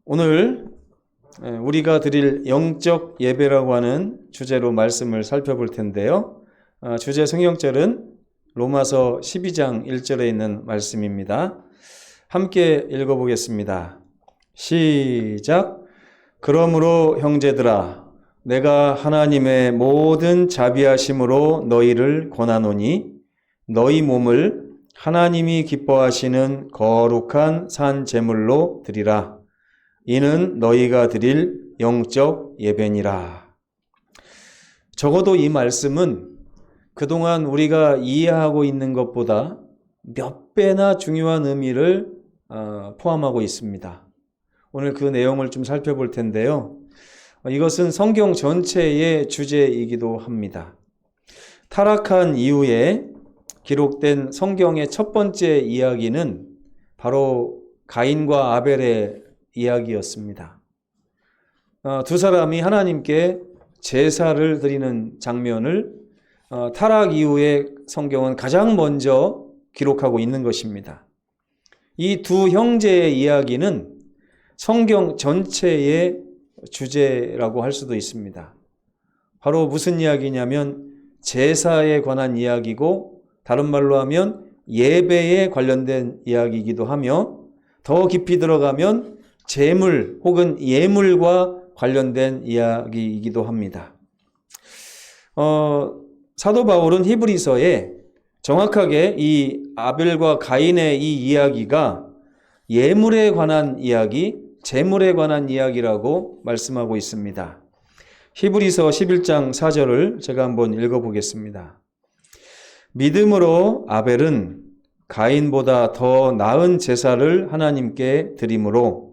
오늘 우리가 드릴 영적 예배라고 하는 주제로 말씀을 살펴볼 텐데요. 주제 성경절은 로마서 12장 1절에 있는 말씀입니다. 함께 읽어보겠습니다. 시작. 그러므로 형제들아, 내가 하나님의 모든 자비하심으로 너희를 권하노니 너희 몸을 하나님이 기뻐하시는 거룩한 산 제물로 드리라. 이는 너희가 드릴 영적 예배니라. 적어도 이 말씀은 그동안 우리가 이해하고 있는 것보다 몇 배나 중요한 의미를 포함하고 있습니다. 오늘 그 내용을 좀 살펴볼 텐데요. 이것은 성경 전체의 주제이기도 합니다. 타락한 이후에 기록된 성경의 첫 번째 이야기는 바로 가인과 아벨의 이야기였습니다. 두 사람이 하나님께 제사를 드리는 장면을 타락 이후에 성경은 가장 먼저 기록하고 있는 것입니다. 이 두 형제의 이야기는 성경 전체의 주제라고 할 수도 있습니다. 바로 무슨 이야기냐면 제사에 관한 이야기고, 다른 말로 하면 예배에 관련된 이야기이기도 하며, 더 깊이 들어가면 제물 혹은 예물과 관련된 이야기이기도 합니다. 사도 바울은 히브리서에 정확하게 이 아벨과 가인의 이 이야기가 예물에 관한 이야기, 제물에 관한 이야기라고 말씀하고 있습니다. 히브리서 11장 4절을 제가 한번 읽어보겠습니다. 믿음으로 아벨은 가인보다 더 나은 제사를 하나님께 드림으로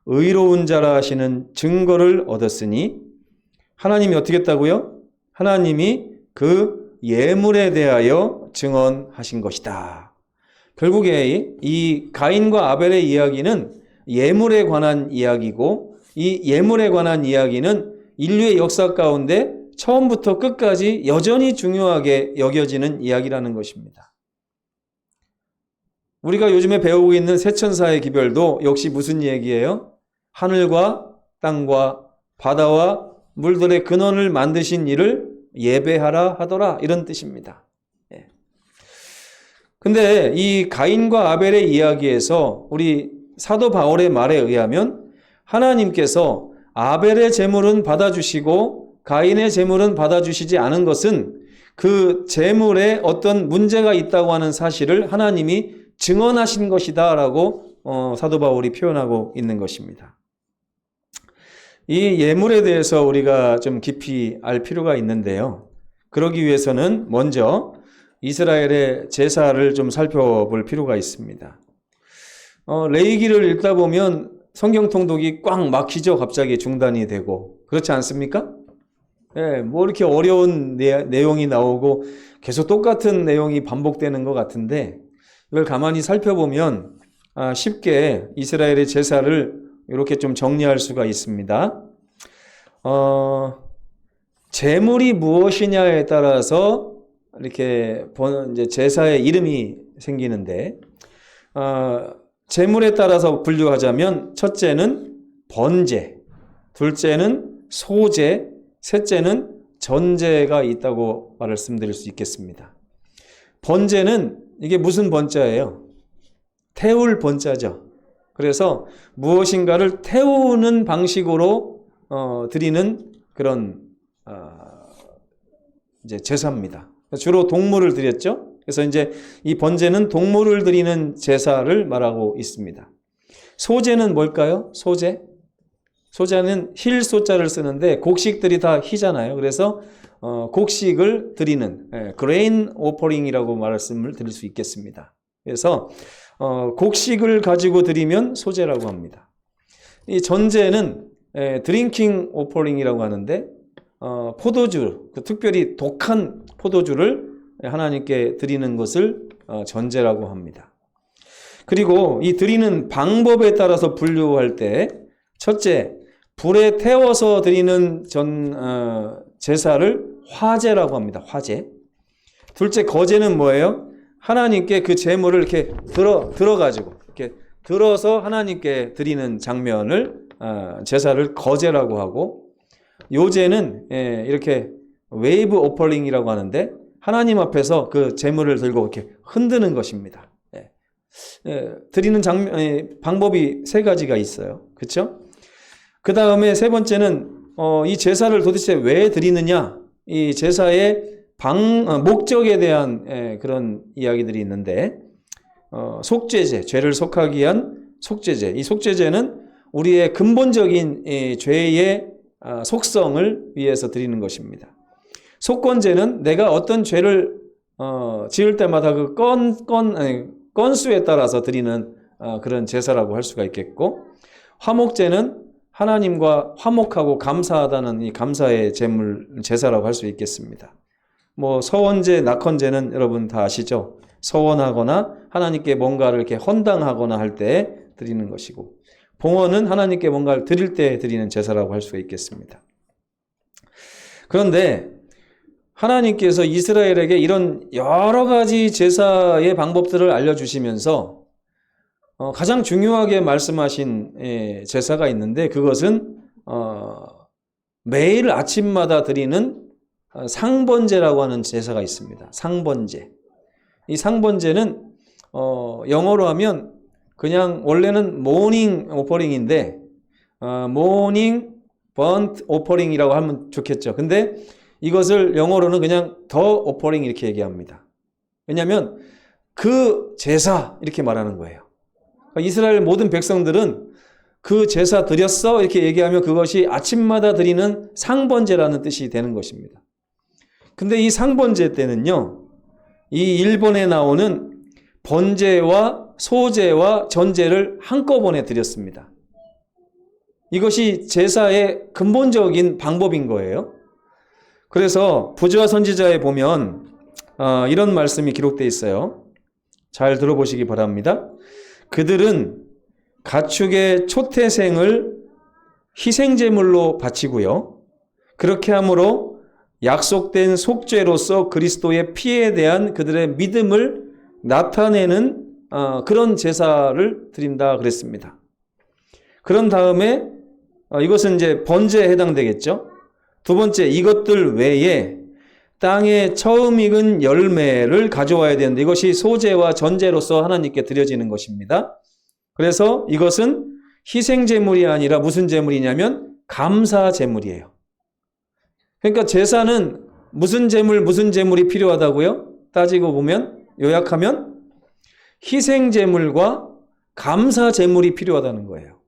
의로운 자라 하시는 증거를 얻었으니, 하나님이 어떻게 했다고요? 하나님이 그 예물에 대하여 증언하신 것이다. 결국에 이 가인과 아벨의 이야기는 예물에 관한 이야기고, 이 예물에 관한 이야기는 인류의 역사 가운데 처음부터 끝까지 여전히 중요하게 여겨지는 이야기라는 것입니다. 우리가 요즘에 배우고 있는 세천사의 기별도 역시 무슨 얘기예요? 하늘과 땅과 바다와 물들의 근원을 만드신 이를 예배하라 하더라, 이런 뜻입니다. 근데 이 가인과 아벨의 이야기에서 우리 사도 바울의 말에 의하면 하나님께서 아벨의 제물은 받아주시고 가인의 제물은 받아주시지 않은 것은 그 제물에 어떤 문제가 있다고 하는 사실을 하나님이 증언하신 것이다 라고 사도 바울이 표현하고 있는 것입니다. 이 예물에 대해서 우리가 좀 깊이 알 필요가 있는데요. 그러기 위해서는 먼저 이스라엘의 제사를 좀 살펴볼 필요가 있습니다. 레위기를 읽다 보면 성경 통독이 꽉 막히죠. 갑자기 중단이 되고. 그렇지 않습니까? 뭐 이렇게 어려운 내용이 나오고 계속 똑같은 내용이 반복되는 것 같은데, 이걸 가만히 살펴보면 쉽게 이스라엘의 제사를 이렇게 좀 정리할 수가 있습니다. 제물이 무엇이냐에 따라서 이렇게 이제 제사의 이름이 생기는데, 제물에 따라서 분류하자면 첫째는 번제, 둘째는 소제, 셋째는 전제가 있다고 말씀드릴 수 있겠습니다. 번제는 이게 무슨 번자예요? 태울 번자죠. 그래서 무엇인가를 태우는 방식으로 드리는 그런 이제 제사입니다. 주로 동물을 드렸죠. 그래서 이제 이 번제는 동물을 드리는 제사를 말하고 있습니다. 소제는 뭘까요? 소제? 소제는 힐 소자를 쓰는데 곡식들이 다 희잖아요. 그래서 곡식을 드리는 grain offering이라고 말씀을 드릴 수 있겠습니다. 그래서 곡식을 가지고 드리면 소제라고 합니다. 이 전제는 drinking offering이라고 하는데, 포도주, 특별히 독한 포도주를 하나님께 드리는 것을 전제라고 합니다. 그리고 이 드리는 방법에 따라서 분류할 때, 첫째, 불에 태워서 드리는 제사를 화제라고 합니다. 화제. 둘째, 거제는 뭐예요? 하나님께 그 제물을 이렇게 들어가지고 이렇게 들어서 하나님께 드리는 장면을 제사를 거제라고 하고, 요제는 이렇게 웨이브 오퍼링이라고 하는데 하나님 앞에서 그 제물을 들고 이렇게 흔드는 것입니다. 드리는 방법이 세 가지가 있어요. 그렇죠? 그 다음에 세 번째는 이 제사를 도대체 왜 드리느냐, 이 제사의 목적에 대한 그런 이야기들이 있는데, 속죄제, 죄를 속하기 위한 속죄제. 이 속죄제는 우리의 근본적인 죄의 속성을 위해서 드리는 것입니다. 속건제는 내가 어떤 죄를 지을 때마다 그 건수에 따라서 드리는 그런 제사라고 할 수가 있겠고, 화목제는 하나님과 화목하고 감사하다는 이 감사의 제사라고 할 수 있겠습니다. 뭐 서원제, 낙헌제는 여러분 다 아시죠? 서원하거나 하나님께 뭔가를 이렇게 헌당하거나 할 때 드리는 것이고, 봉헌은 하나님께 뭔가를 드릴 때 드리는 제사라고 할 수가 있겠습니다. 그런데 하나님께서 이스라엘에게 이런 여러 가지 제사의 방법들을 알려주시면서 가장 중요하게 말씀하신 제사가 있는데, 그것은 매일 아침마다 드리는 상번제라고 하는 제사가 있습니다. 상번제. 이 상번제는 영어로 하면 그냥 원래는 모닝 오퍼링인데 모닝 번트 오퍼링이라고 하면 좋겠죠. 근데 이것을 영어로는 그냥 더 오퍼링 이렇게 얘기합니다. 왜냐하면 그 제사 이렇게 말하는 거예요. 그러니까 이스라엘 모든 백성들은 그 제사 드렸어 이렇게 얘기하면 그것이 아침마다 드리는 상번제라는 뜻이 되는 것입니다. 근데 이 상번제 때는요, 이 일본에 나오는 번제와 소제와 전제를 한꺼번에 드렸습니다. 이것이 제사의 근본적인 방법인 거예요. 그래서 부조와 선지자에 보면 이런 말씀이 기록되어 있어요. 잘 들어보시기 바랍니다. 그들은 가축의 초태생을 희생제물로 바치고요, 그렇게 함으로 약속된 속죄로서 그리스도의 피에 대한 그들의 믿음을 나타내는 그런 제사를 드린다 그랬습니다. 그런 다음에 이것은 이제 번제에 해당되겠죠. 두 번째, 이것들 외에 땅에 처음 익은 열매를 가져와야 되는데 이것이 소제와 전제로서 하나님께 드려지는 것입니다. 그래서 이것은 희생제물이 아니라 무슨 제물이냐면 감사제물이에요. 그러니까 제사는 무슨 제물이 필요하다고요? 따지고 보면, 요약하면 희생제물과 감사제물이 필요하다는 거예요.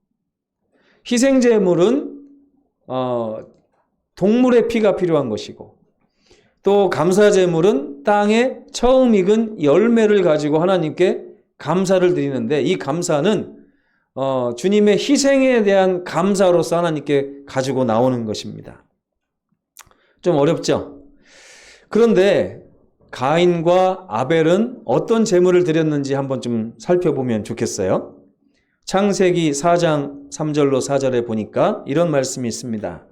희생제물은 동물의 피가 필요한 것이고, 또 감사제물은 땅에 처음 익은 열매를 가지고 하나님께 감사를 드리는데, 이 감사는 주님의 희생에 대한 감사로서 하나님께 가지고 나오는 것입니다. 좀 어렵죠? 그런데 가인과 아벨은 어떤 제물을 드렸는지 한번 좀 살펴보면 좋겠어요. 창세기 4장 3절로 4절에 보니까 이런 말씀이 있습니다.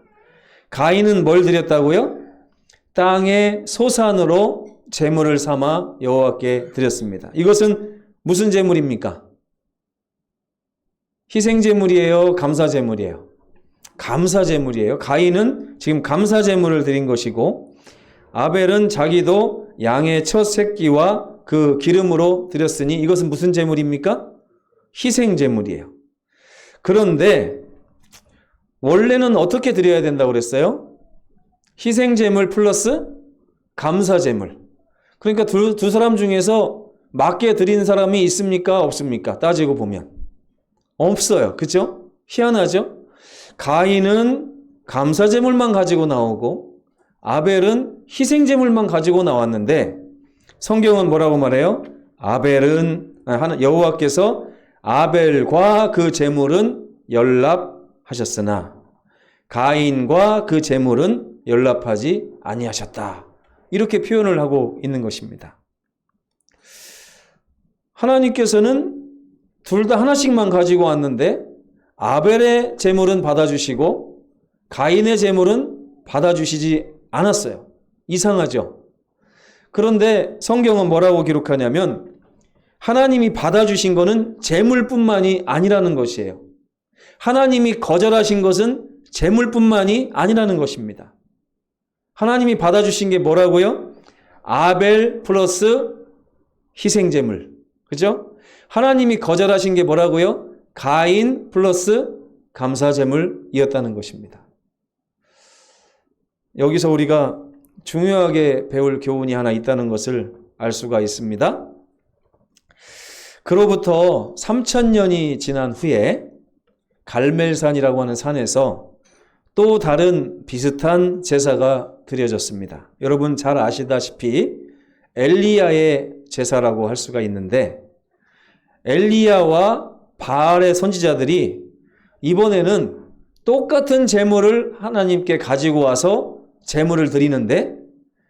가인은 뭘 드렸다고요? 땅의 소산으로 제물을 삼아 여호와께 드렸습니다. 이것은 무슨 제물입니까? 희생제물이에요? 감사제물이에요? 감사제물이에요. 가인은 지금 감사제물을 드린 것이고, 아벨은 자기도 양의 첫 새끼와 그 기름으로 드렸으니 이것은 무슨 제물입니까? 희생제물이에요. 그런데 원래는 어떻게 드려야 된다고 그랬어요? 희생제물 플러스 감사제물. 그러니까 두 사람 중에서 맞게 드린 사람이 있습니까? 없습니까? 따지고 보면 없어요. 그렇죠? 희한하죠? 가인은 감사제물만 가지고 나오고 아벨은 희생제물만 가지고 나왔는데, 성경은 뭐라고 말해요? 여호와께서 아벨과 그 제물은 연락하셨으나 가인과 그 제물은 연락하지 아니하셨다. 이렇게 표현을 하고 있는 것입니다. 하나님께서는 둘 다 하나씩만 가지고 왔는데 아벨의 제물은 받아주시고 가인의 제물은 받아주시지 않았어요. 이상하죠? 그런데 성경은 뭐라고 기록하냐면 하나님이 받아주신 것은 재물뿐만이 아니라는 것이에요. 하나님이 거절하신 것은 재물뿐만이 아니라는 것입니다. 하나님이 받아주신 게 뭐라고요? 아벨 플러스 희생제물. 그죠? 하나님이 거절하신 게 뭐라고요? 가인 플러스 감사제물이었다는 것입니다. 여기서 우리가 중요하게 배울 교훈이 하나 있다는 것을 알 수가 있습니다. 그로부터 3000년이 지난 후에 갈멜산이라고 하는 산에서 또 다른 비슷한 제사가 드려졌습니다. 여러분 잘 아시다시피 엘리야의 제사라고 할 수가 있는데, 엘리야와 바알의 선지자들이 이번에는 똑같은 제물을 하나님께 가지고 와서 제물을 드리는데,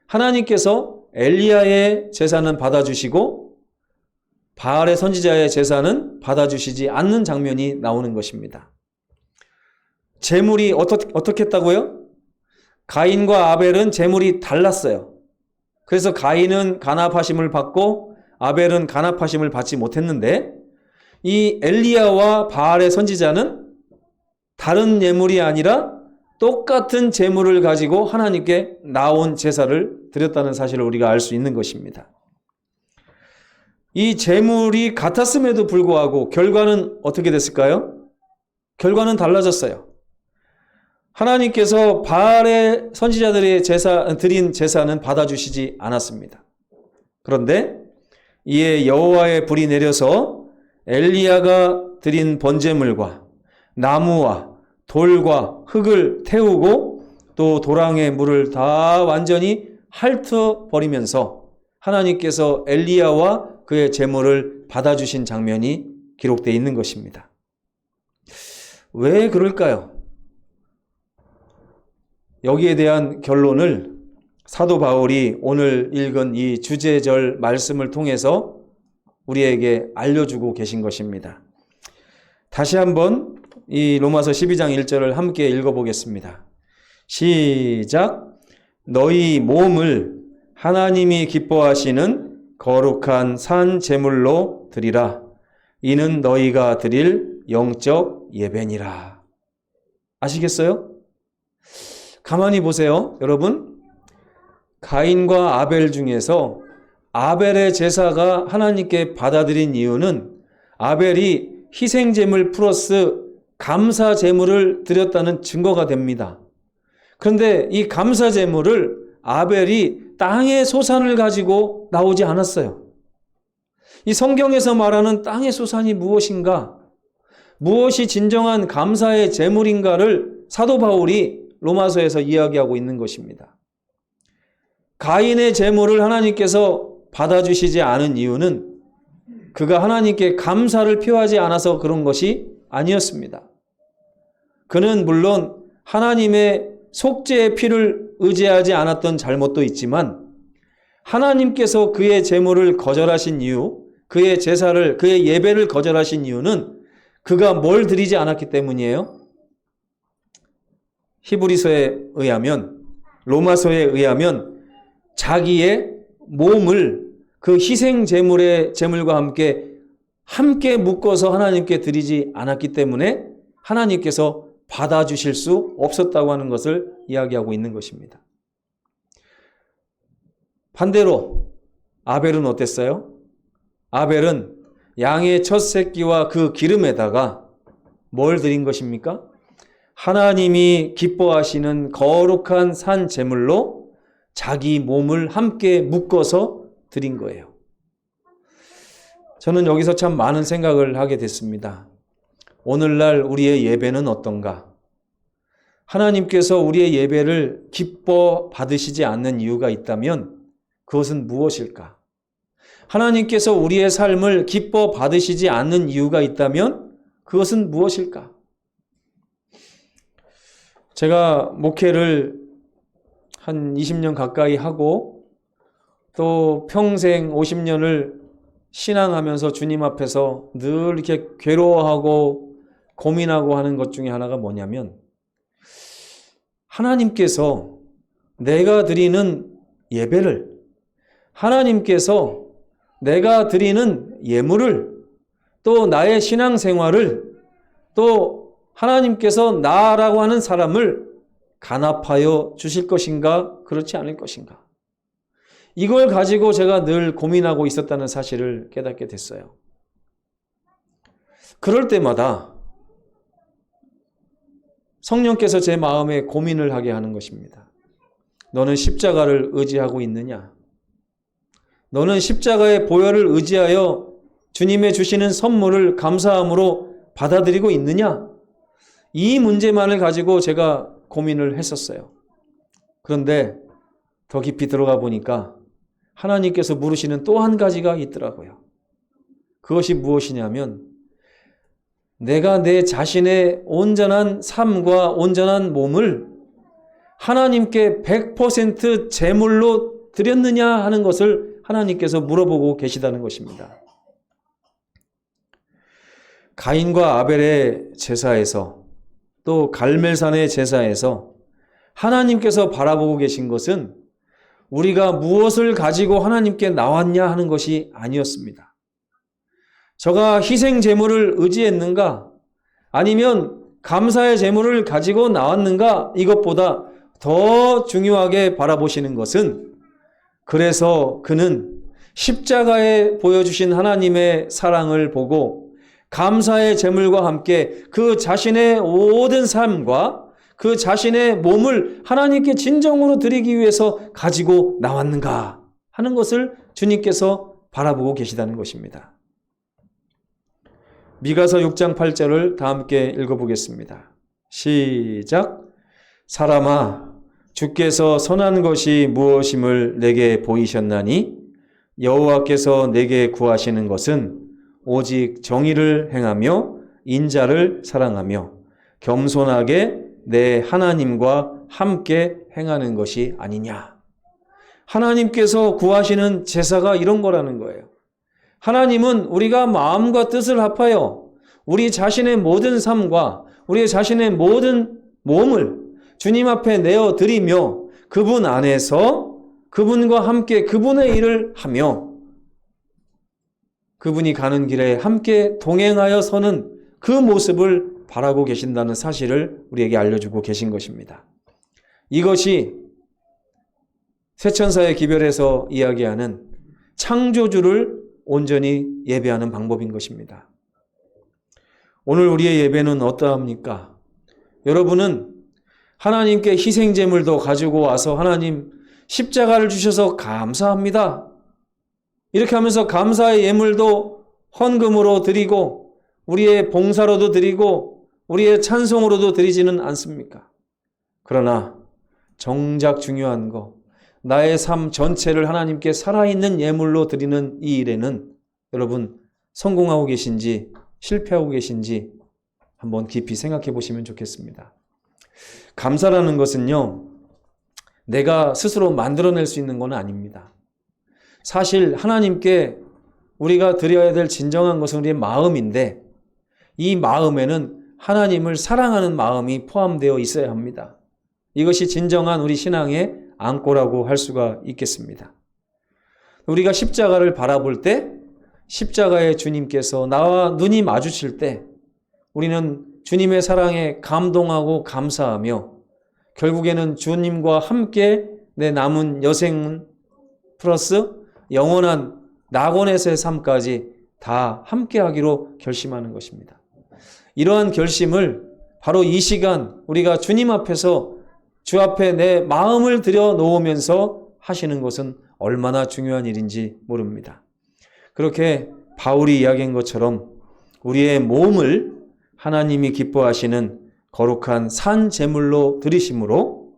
하나님께서 엘리야의 제사는 받아주시고 바알의 선지자의 제사는 받아주시지 않는 장면이 나오는 것입니다. 제물이 어떻게 했다고요? 가인과 아벨은 제물이 달랐어요. 그래서 가인은 간합하심을 받고 아벨은 간합하심을 받지 못했는데, 이 엘리야와 바알의 선지자는 다른 예물이 아니라 똑같은 제물을 가지고 하나님께 나온 제사를 드렸다는 사실을 우리가 알 수 있는 것입니다. 이 제물이 같았음에도 불구하고 결과는 어떻게 됐을까요? 결과는 달라졌어요. 하나님께서 바알의 선지자들의 드린 제사는 받아주시지 않았습니다. 그런데 이에 여호와의 불이 내려서 엘리야가 드린 번제물과 나무와 돌과 흙을 태우고 또 도랑의 물을 다 완전히 핥아버리면서 하나님께서 엘리야와 그의 제물을 받아주신 장면이 기록되어 있는 것입니다. 왜 그럴까요? 여기에 대한 결론을 사도 바울이 오늘 읽은 이 주제절 말씀을 통해서 우리에게 알려주고 계신 것입니다. 다시 한번 이 로마서 12장 1절을 함께 읽어보겠습니다. 시작. 너희 몸을 하나님이 기뻐하시는 거룩한 산 제물로 드리라. 이는 너희가 드릴 영적 예배니라. 아시겠어요? 가만히 보세요. 여러분, 가인과 아벨 중에서 아벨의 제사가 하나님께 받아들인 이유는 아벨이 희생제물 플러스 감사제물을 드렸다는 증거가 됩니다. 그런데 이 감사제물을 아벨이 땅의 소산을 가지고 나오지 않았어요. 이 성경에서 말하는 땅의 소산이 무엇인가? 무엇이 진정한 감사의 제물인가를 사도 바울이 로마서에서 이야기하고 있는 것입니다. 가인의 제물을 하나님께서 받아주시지 않은 이유는 그가 하나님께 감사를 표하지 않아서 그런 것이 아니었습니다. 그는 물론 하나님의 속죄의 피를 의지하지 않았던 잘못도 있지만 하나님께서 그의 제물을 거절하신 이유, 그의 제사를, 그의 예배를 거절하신 이유는 그가 뭘 드리지 않았기 때문이에요. 히브리서에 의하면, 로마서에 의하면 자기의 몸을 그 희생 제물의 제물과 함께 묶어서 하나님께 드리지 않았기 때문에 하나님께서 받아주실 수 없었다고 하는 것을 이야기하고 있는 것입니다. 반대로 아벨은 어땠어요? 아벨은 양의 첫 새끼와 그 기름에다가 뭘 드린 것입니까? 하나님이 기뻐하시는 거룩한 산 제물로 자기 몸을 함께 묶어서 드린 거예요. 저는 여기서 참 많은 생각을 하게 됐습니다. 오늘날 우리의 예배는 어떤가? 하나님께서 우리의 예배를 기뻐 받으시지 않는 이유가 있다면 그것은 무엇일까? 하나님께서 우리의 삶을 기뻐 받으시지 않는 이유가 있다면 그것은 무엇일까? 제가 목회를 한 20년 가까이 하고 또 평생 50년을 신앙하면서 주님 앞에서 늘 이렇게 괴로워하고 고민하고 하는 것 중에 하나가 뭐냐면 하나님께서 내가 드리는 예배를 하나님께서 내가 드리는 예물을, 또 나의 신앙생활을, 또 하나님께서 나라고 하는 사람을 간합하여 주실 것인가, 그렇지 않을 것인가. 이걸 가지고 제가 늘 고민하고 있었다는 사실을 깨닫게 됐어요. 그럴 때마다 성령께서 제 마음에 고민을 하게 하는 것입니다. 너는 십자가를 의지하고 있느냐? 너는 십자가의 보혈을 의지하여 주님의 주시는 선물을 감사함으로 받아들이고 있느냐? 이 문제만을 가지고 제가 고민을 했었어요. 그런데 더 깊이 들어가 보니까 하나님께서 물으시는 또 한 가지가 있더라고요. 그것이 무엇이냐면, 내가 내 자신의 온전한 삶과 온전한 몸을 하나님께 100% 제물로 드렸느냐 하는 것을 하나님께서 물어보고 계시다는 것입니다. 가인과 아벨의 제사에서, 또 갈멜산의 제사에서 하나님께서 바라보고 계신 것은 우리가 무엇을 가지고 하나님께 나왔냐 하는 것이 아니었습니다. 저가 희생 제물을 의지했는가, 아니면 감사의 제물을 가지고 나왔는가, 이것보다 더 중요하게 바라보시는 것은, 그래서 그는 십자가에 보여주신 하나님의 사랑을 보고 감사의 제물과 함께 그 자신의 모든 삶과 그 자신의 몸을 하나님께 진정으로 드리기 위해서 가지고 나왔는가 하는 것을 주님께서 바라보고 계시다는 것입니다. 미가서 6장 8절을 다 함께 읽어보겠습니다. 시작. 사람아, 주께서 선한 것이 무엇임을 내게 보이셨나니 여호와께서 내게 구하시는 것은 오직 정의를 행하며 인자를 사랑하며 겸손하게 내 하나님과 함께 행하는 것이 아니냐. 하나님께서 구하시는 제사가 이런 거라는 거예요. 하나님은 우리가 마음과 뜻을 합하여 우리 자신의 모든 삶과 우리 자신의 모든 몸을 주님 앞에 내어드리며 그분 안에서 그분과 함께 그분의 일을 하며 그분이 가는 길에 함께 동행하여 서는 그 모습을 바라고 계신다는 사실을 우리에게 알려주고 계신 것입니다. 이것이 세천사의 기별에서 이야기하는 창조주를 온전히 예배하는 방법인 것입니다. 오늘 우리의 예배는 어떠합니까? 여러분은 하나님께 희생제물도 가지고 와서 하나님 십자가를 주셔서 감사합니다. 이렇게 하면서 감사의 예물도 헌금으로 드리고 우리의 봉사로도 드리고 우리의 찬송으로도 드리지는 않습니까? 그러나 정작 중요한 거, 나의 삶 전체를 하나님께 살아있는 예물로 드리는 이 일에는 여러분 성공하고 계신지 실패하고 계신지 한번 깊이 생각해 보시면 좋겠습니다. 감사라는 것은요, 내가 스스로 만들어낼 수 있는 건 아닙니다. 사실 하나님께 우리가 드려야 될 진정한 것은 우리의 마음인데 이 마음에는 하나님을 사랑하는 마음이 포함되어 있어야 합니다. 이것이 진정한 우리 신앙의 안고라고 할 수가 있겠습니다. 우리가 십자가를 바라볼 때 십자가의 주님께서 나와 눈이 마주칠 때 우리는 주님의 사랑에 감동하고 감사하며 결국에는 주님과 함께 내 남은 여생 플러스 영원한 낙원에서의 삶까지 다 함께하기로 결심하는 것입니다. 이러한 결심을 바로 이 시간 우리가 주님 앞에서 주 앞에 내 마음을 들여 놓으면서 하시는 것은 얼마나 중요한 일인지 모릅니다. 그렇게 바울이 이야기한 것처럼 우리의 몸을 하나님이 기뻐하시는 거룩한 산 제물로 드리심으로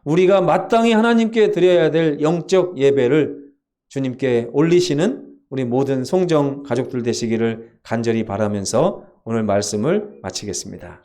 우리가 마땅히 하나님께 드려야 될 영적 예배를 주님께 올리시는 우리 모든 송정 가족들 되시기를 간절히 바라면서 오늘 말씀을 마치겠습니다.